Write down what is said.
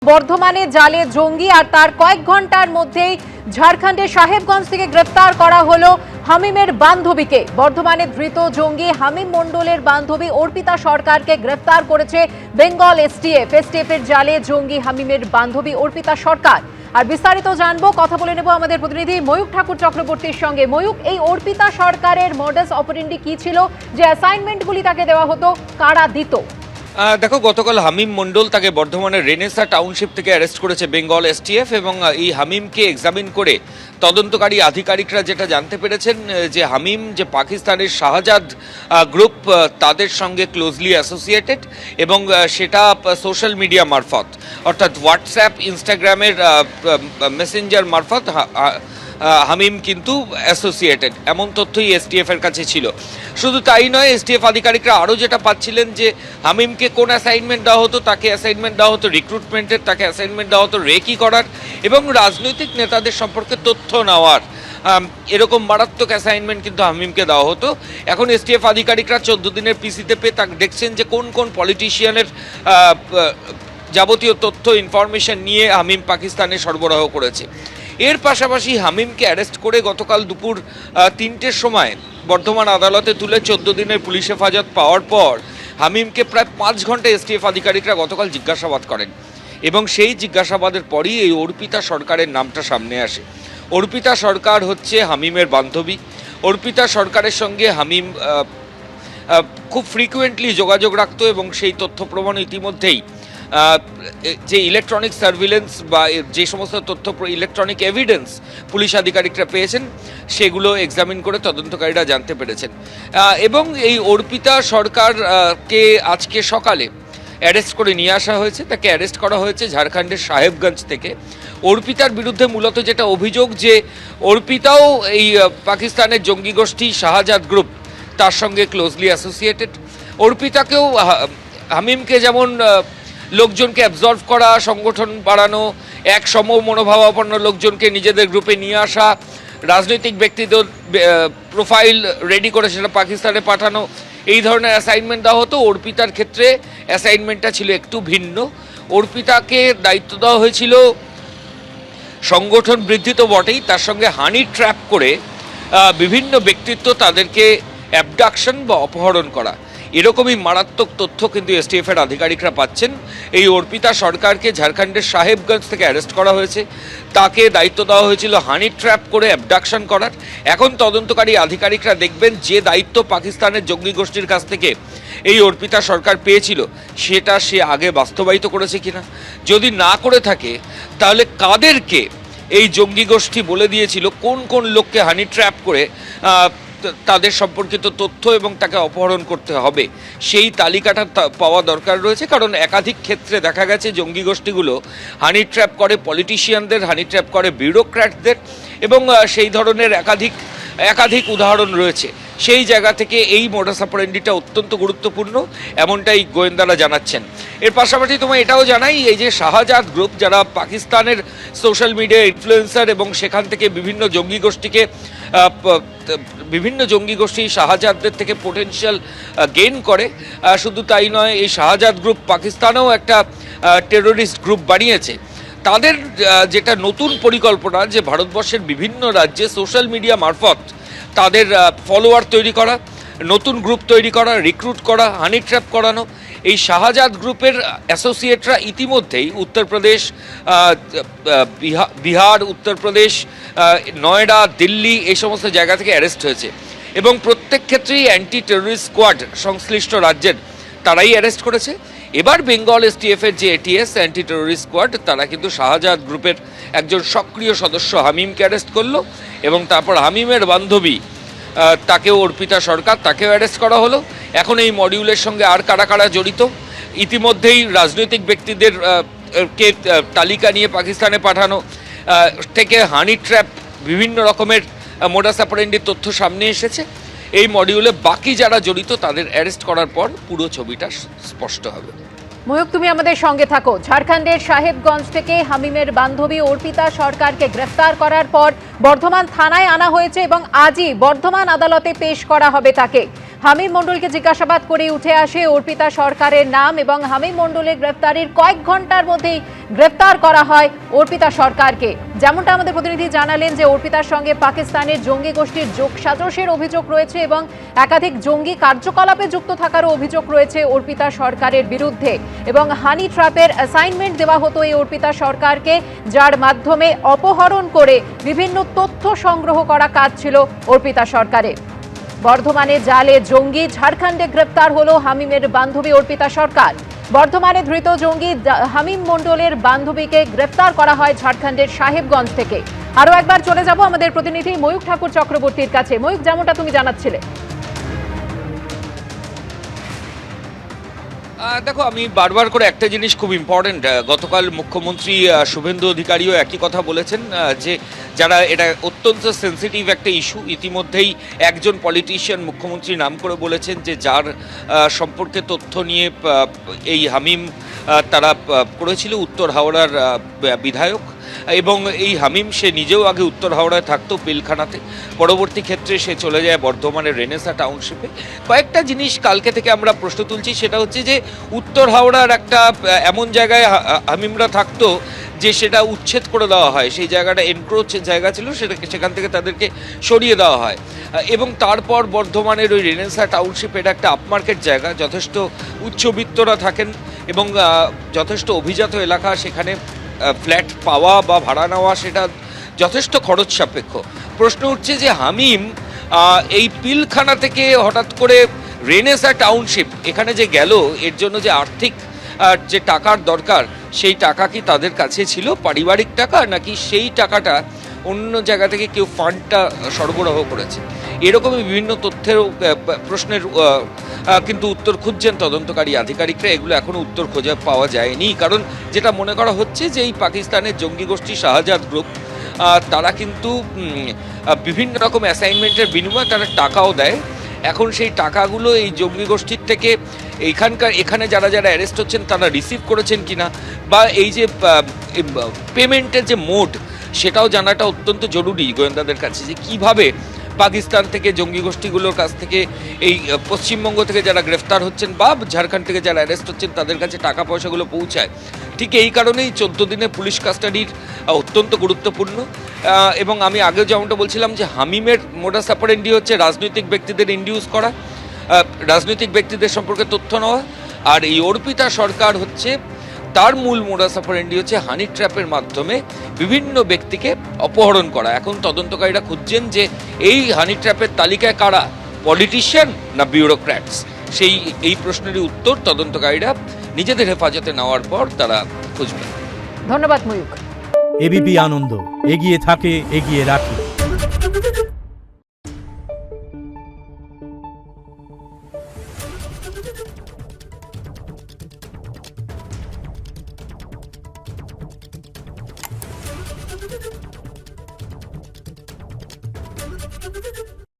বর্ধমানে জালে জঙ্গি আর তার কয়েক ঘন্টার মধ্যেই ঝাড়খণ্ডের সাহেবগঞ্জ থেকে গ্রেফতার করা হলো হামিমের বান্ধবীকে। বর্ধমানে ধৃত জঙ্গি হামিম মণ্ডলের বান্ধবী অর্পিতা সরকারকে গ্রেফতার করেছে বেঙ্গল এসটিএফ এর জালে জঙ্গি হামিমের বান্ধবী অর্পিতা সরকার। আর বিস্তারিত জানবো, কথা বলে নেব আমাদের প্রতিনিধি ময়ূক ঠাকুর চক্রবর্তীর সঙ্গে। ময়ূক, এই অর্পিতা সরকারের মডাস অপারেন্ডি কি ছিল, যে অ্যাসাইনমেন্টগুলি তাকে দেওয়া হতো, কারা দিত? দেখো, গতকাল হামিম মণ্ডল তাকে বর্ধমানের রেনেসা টাউনশিপ থেকে অ্যারেস্ট করেছে বেঙ্গল এসটিএফ এবং এই হামিমকে এক্সামিন করে তদন্তকারী আধিকারিকরা যেটা জানতে পেরেছেন যে হামিম যে পাকিস্তানের শাহজাদ গ্রুপ তাদের সঙ্গে ক্লোজলি অ্যাসোসিয়েটেড এবং সেটা সোশ্যাল মিডিয়া মারফত, অর্থাৎ হোয়াটসঅ্যাপ, ইনস্টাগ্রামের মেসেঞ্জার মারফত হামিম কিন্তু অ্যাসোসিয়েটেড, এমন তথ্যই এসটিএফ এর কাছে ছিল। শুধু তাই নয়, এসটিএফ আধিকারিকরা আরও যেটা পাচ্ছিলেন যে হামিমকে কোন অ্যাসাইনমেন্ট দেওয়া হতো, তাকে অ্যাসাইনমেন্ট দেওয়া হতো রিক্রুটমেন্টের, তাকে অ্যাসাইনমেন্ট দেওয়া হতো রেকি করার এবং রাজনৈতিক নেতাদের সম্পর্কে তথ্য নেওয়ার, এরকম মারাত্মক অ্যাসাইনমেন্ট কিন্তু হামিমকে দেওয়া হতো। এখন এসটিএফ আধিকারিকরা 14 দিনের পিসিতে পেয়ে তাকে দেখছেন যে কোন কোন পলিটিশিয়ানের যাবতীয় তথ্য ইনফরমেশন নিয়ে হামিম পাকিস্তানে সরবরাহ করেছে। এর পাশাপাশি হামিমকে অ্যারেস্ট করে গতকাল দুপুর 3টের সময় বর্ধমান আদালতে তুলে 14 দিনের পুলিশ হেফাজত পাওয়ার পর হামিমকে প্রায় 5 ঘন্টা এসটিএফ আধিকারিকরা গতকাল জিজ্ঞাসাবাদ করেন এবং সেই জিজ্ঞাসাবাদের পরই এই অর্পিতা সরকারের নামটা সামনে আসে। অর্পিতা সরকার হচ্ছে হামিমের বান্ধবী। অর্পিতা সরকারের সঙ্গে হামিম খুব ফ্রিকুয়েন্টলি যোগাযোগ রাখত এবং সেই তথ্য প্রমাণ ইতিমধ্যেই যে ইলেকট্রনিক সার্ভিলেন্স বা যে সমস্ত তথ্য ইলেকট্রনিক এভিডেন্স পুলিশ আধিকারিকরা পেয়েছেন সেগুলো এক্সামিন করে তদন্তকারীরা জানতে পেরেছেন। এবং এই অর্পিতা সরকারকে আজকে সকালে অ্যারেস্ট করে নিয়ে আসা হয়েছে। তাকে অ্যারেস্ট করা হয়েছে ঝাড়খণ্ডের সাহেবগঞ্জ থেকে। অর্পিতার বিরুদ্ধে মূলত যেটা অভিযোগ যে অর্পিতাও এই পাকিস্তানের জঙ্গি গোষ্ঠী শাহজাদ গ্রুপ তার সঙ্গে ক্লোজলি অ্যাসোসিয়েটেড। অর্পিতাকেও হামিমকে যেমন লোকজনকে অ্যাবজর্ভ করা, সংগঠন বাড়ানো, এক সম মনোভাবাপন্ন লোকজনকে নিজেদের গ্রুপে নিয়ে আসা, রাজনৈতিক ব্যক্তিদের প্রোফাইল রেডি করে সেটা পাকিস্তানে পাঠানো, এই ধরনের অ্যাসাইনমেন্ট দেওয়া হতো। অর্পিতার ক্ষেত্রে অ্যাসাইনমেন্টটা ছিল একটু ভিন্ন। অর্পিতাকে দায়িত্ব দেওয়া হয়েছিল সংগঠন বৃদ্ধি তো বটেই, তার সঙ্গে হানি ট্র্যাপ করে বিভিন্ন ব্যক্তিত্ব তাদেরকে অ্যাবডাকশন বা অপহরণ করা, এরকমই মারাত্মক তথ্য কিন্তু এসটিএফ এর আধিকারিকরা পাচ্ছেন। এই অর্পিতা সরকারকে ঝাড়খণ্ডের সাহেবগঞ্জ থেকে অ্যারেস্ট করা হয়েছে। তাকে দায়িত্ব দেওয়া হয়েছিল হানি ট্র্যাপ করে অ্যাবডাকশন করার। এখন তদন্তকারী আধিকারিকরা দেখবেন যে দায়িত্ব পাকিস্তানের জঙ্গি গোষ্ঠীর কাছ থেকে এই অর্পিতা সরকার পেয়েছিল সেটা সে আগে বাস্তবায়িত করেছে কিনা। যদি না করে থাকে তাহলে কাদেরকে এই জঙ্গি গোষ্ঠী বলে দিয়েছিল, কোন কোন লোককে হানি ট্র্যাপ করে তাদের সম্পর্কিত তথ্য এবং তাকে অপহরণ করতে হবে, সেই তালিকাটা পাওয়া দরকার রয়েছে। কারণ একাধিক ক্ষেত্রে দেখা গেছে জঙ্গি গোষ্ঠীগুলো হানি ট্র্যাপ করে পলিটিশিয়ানদের, হানি ট্র্যাপ করে বিউরোক্র্যাটদের এবং সেই ধরনের একাধিক উদাহরণ রয়েছে। সেই জায়গা থেকে এই মোডাস অপারেন্ডিটা অত্যন্ত গুরুত্বপূর্ণ, এমনটাই গোয়েন্দারা জানাচ্ছেন। এর পাশাপাশি তোমায় এটাও জানাই, এই যে শাহজাদ গ্রুপ যারা পাকিস্তানের সোশ্যাল মিডিয়া ইনফ্লুয়েন্সার এবং সেখান থেকে বিভিন্ন জঙ্গি গোষ্ঠী শাহজাদদের থেকে পোটেনশিয়াল গেইন করে, শুধু তাই নয়, এই শাহজাদ গ্রুপ পাকিস্তানেও একটা টেরোরিস্ট গ্রুপ বানিয়েছে। তাদের যেটা নতুন পরিকল্পনা যে ভারতবর্ষের বিভিন্ন রাজ্যে সোশ্যাল মিডিয়া মারফত তাদের ফলোয়ার তৈরি করা, নতুন গ্রুপ তৈরি করা, রিক্রুট করা, হানি ট্র্যাপ করানো। এই শাহজাদ গ্রুপের অ্যাসোসিয়েটরা ইতিমধ্যেই উত্তরপ্রদেশ, বিহার, উত্তরপ্রদেশ, নয়ডা, দিল্লি এই সমস্ত জায়গা থেকে অ্যারেস্ট হয়েছে এবং প্রত্যেক ক্ষেত্রেই অ্যান্টি টেররিস্ট স্কোয়াড সংশ্লিষ্ট রাজ্যের তারাই অ্যারেস্ট করেছে। এবার বেঙ্গল এসটিএফ এর যে এটিএস অ্যান্টি টেররিস্ট স্কোয়াড তারা কিন্তু শাহজাদ গ্রুপের একজন সক্রিয় সদস্য হামিমকে অ্যারেস্ট করলো এবং তারপর হামিমের বান্ধবী তাকেও, অর্পিতা সরকার, তাকেও অ্যারেস্ট করা হলো। এখন এই মডিউলের সঙ্গে আর কারা কারা জড়িত, ইতিমধ্যেই রাজনৈতিক ব্যক্তিদের কে তালিকা নিয়ে পাকিস্তানে পাঠানো থেকে হানি ট্র্যাপ, বিভিন্ন রকমের মোডাস অপারেন্ডির তথ্য সামনে এসেছে। এই মডিউলে বাকি যারা জড়িত তাদের অ্যারেস্ট করার পর পুরো ছবিটা স্পষ্ট হবে। ময়ূক, তুমি আমাদের সঙ্গে থাকো। ঝাড়খণ্ডের সাহেবগঞ্জ থেকে হামিমের বান্ধবী অর্পিতা সরকারকে গ্রেফতার করার পর বর্ধমান থানায় আনা হয়েছে এবং আজই বর্ধমান আদালতে পেশ করা হবে তাকে। হামিম মণ্ডলকে জিজ্ঞাসাবাদ করে উঠে আসে অর্পিতা সরকারের নাম এবং হামিম মণ্ডলের গ্রেফতারির কয়েক ঘন্টার মধ্যেই গ্রেফতার করা হয় অর্পিতা সরকারকে। যেমনটা আমাদের প্রতিনিধি জানালেন যে অর্পিতার সঙ্গে পাকিস্তানের জঙ্গি গোষ্ঠীর যোগসাজশের অভিযোগ রয়েছে এবং একাধিক জঙ্গি কার্যকলাপে যুক্ত থাকারও অভিযোগ রয়েছে অর্পিতা সরকারের বিরুদ্ধে এবং হানি ট্র্যাপের অ্যাসাইনমেন্ট দেওয়া হতো এই অর্পিতা সরকারকে, যার মাধ্যমে অপহরণ করে বিভিন্ন তথ্য সংগ্রহ করা কাজ ছিল অর্পিতা সরকারের। বর্ধমানে জালে জঙ্গি, ঝাড়খণ্ডে গ্রেপ্তার হলো হামিমের বান্ধবী অর্পিতা সরকার। বর্ধমানে ধৃত জঙ্গি হামিম মণ্ডলের বান্ধবীকে গ্রেপ্তার করা হয় ঝাড়খণ্ডের সাহেবগঞ্জ থেকে। আরো একবার চলে যাব আমাদের প্রতিনিধি ময়ূক ঠাকুর চক্রবর্তীর কাছে। ময়ূক, যেমনটা তুমি জানাচ্ছিলে। দেখো, আমি বারবার করে একটা জিনিস খুব ইম্পর্টেন্ট, গতকাল মুখ্যমন্ত্রী শুভেন্দু অধিকারীও একই কথা বলেছেন যে যারা এটা অত্যন্ত সেন্সিটিভ একটা ইস্যু, ইতিমধ্যেই একজন পলিটিশিয়ান মুখ্যমন্ত্রী নাম করে বলেছেন যে যার সম্পর্কে তথ্য নিয়ে এই হামিম তারা করেছিল উত্তর হাওড়ার বিধায়ক, এবং এই হামিম সে নিজেও আগে উত্তর হাওড়ায় থাকতো পিলখানাতে, পরবর্তী ক্ষেত্রে সে চলে যায় বর্ধমানের রেনেসা টাউনশিপে। কয়েকটা জিনিস কালকে থেকে আমরা প্রশ্ন তুলছি, সেটা হচ্ছে যে উত্তর হাওড়ার একটা এমন জায়গায় হামিমরা থাকতো যে সেটা উচ্ছেদ করে দেওয়া হয়, সেই জায়গাটা এনক্রোচের জায়গা ছিল, সেখান থেকে তাদেরকে সরিয়ে দেওয়া হয়, এবং তারপর বর্ধমানের ওই রেনেসা টাউনশিপ এটা একটা আপমার্কেট জায়গা, যথেষ্ট উচ্চবিত্তরা থাকেন এবং যথেষ্ট অভিজাত এলাকা, সেখানে ফ্ল্যাট পাওয়া বা ভাড়া নেওয়া সেটা যথেষ্ট খরচ সাপেক্ষ। প্রশ্ন উঠছে যে হামিম এই পিলখানা থেকে হঠাৎ করে রেনেসা টাউনশিপ এখানে যে গেল, এর জন্য যে আর্থিক যে টাকার দরকার, সেই টাকা কি তাদের কাছে ছিল পারিবারিক টাকা, নাকি সেই টাকাটা অন্য জায়গা থেকে কেউ ফান্ডটা সরবরাহ করেছে? এরকমই বিভিন্ন তথ্যের প্রশ্নের কিন্তু উত্তর খুঁজছেন তদন্তকারী আধিকারিকরা। এগুলো এখনও উত্তর খোঁজা পাওয়া যায়নি, কারণ যেটা মনে করা হচ্ছে যে এই পাকিস্তানের জঙ্গি গোষ্ঠী শাহজাদ গ্রুপ তারা কিন্তু বিভিন্ন রকম অ্যাসাইনমেন্টের বিনিময়ে তারা টাকাও দেয়। এখন সেই টাকাগুলো এই জঙ্গি গোষ্ঠীর থেকে এখানে যারা যারা অ্যারেস্ট হচ্ছেন তারা রিসিভ করেছেন কিনা, বা এই যে পেমেন্টের যে মোড সেটাও জানাটা অত্যন্ত জরুরি গোয়েন্দাদের কাছে, যে কিভাবে পাকিস্তান থেকে জঙ্গি গোষ্ঠীগুলোর কাছ থেকে এই পশ্চিমবঙ্গ থেকে যারা গ্রেফতার হচ্ছেন বা ঝাড়খণ্ড থেকে যারা অ্যারেস্ট হচ্ছেন তাদের কাছে টাকা পয়সাগুলো পৌঁছায়। ঠিক এই কারণেই 14 দিনের পুলিশ কাস্টাডির অত্যন্ত গুরুত্বপূর্ণ। এবং আমি আগেও যেমনটা বলছিলাম যে হামিমের মোডাস অপারেন্ডি হচ্ছে রাজনৈতিক ব্যক্তিদের ইনডিউস করা, রাজনৈতিক ব্যক্তিদের সম্পর্কে তথ্য নেওয়া, আর এই অর্পিতা সরকার হচ্ছে তার মূল মোডাস অপারেন্ডি হচ্ছে হানি ট্র্যাপের মাধ্যমে বিভিন্ন ব্যক্তিকে অপহরণ করা। এখন তদন্তকারীরা খুঁজছেন যে এই হানি ট্র্যাপের তালিকায় কারা, পলিটিশিয়ান না বিউরোক্র্যাটস। এই প্রশ্নেরই উত্তর তদন্তকারীরা নিজেদের হেফাজতে নেওয়ার পর তারা খুঁজবেন। ধন্যবাদ ময়ূক। এবিপি আনন্দ, এগিয়ে থাকে, এগিয়ে রাখে।